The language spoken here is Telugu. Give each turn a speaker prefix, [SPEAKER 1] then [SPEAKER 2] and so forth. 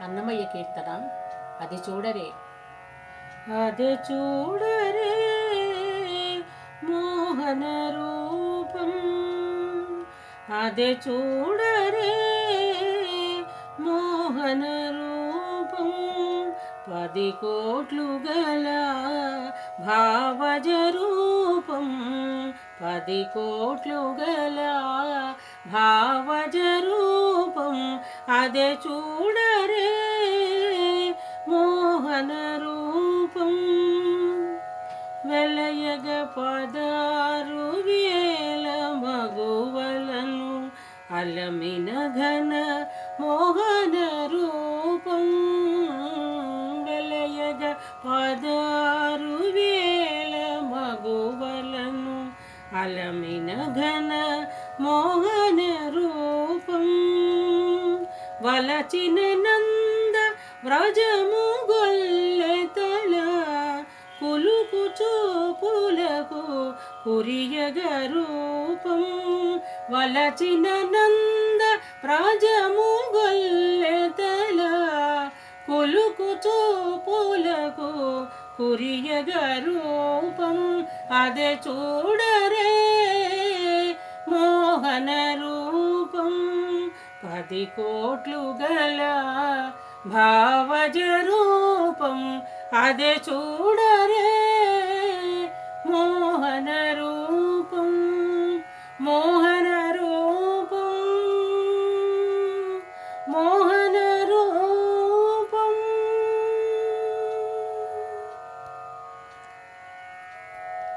[SPEAKER 1] అన్నమయ్య కీర్తన. అది చూడరే
[SPEAKER 2] అది చూడరే మోహన రూపం, అది చూడరే మోహన రూపం, 10 కోట్లు గల భావజ రూపం, 10 కోట్లు గల భావజ రూపం, అదే చూడరే మోహన రూపం. వెలయగ 16,000 మగువలను అలమిన ఘన మోహన రూపం. వెలయగ 16,000 మగువలను అలమిన ఘన మోహన రూపం. వలచిన నంద వ్రజము గొల్లెతల కులుకు చూపులకు కురియగ రూపం. వలచిన నంద వ్రజము గొల్లెతల కులుకు చూపులకు కురియగ రూపం, అదే చూడరే మోహన రూపం. 10 కోట్లు గల భావజ రూపం, అదే చూడరే మోహన రూపం.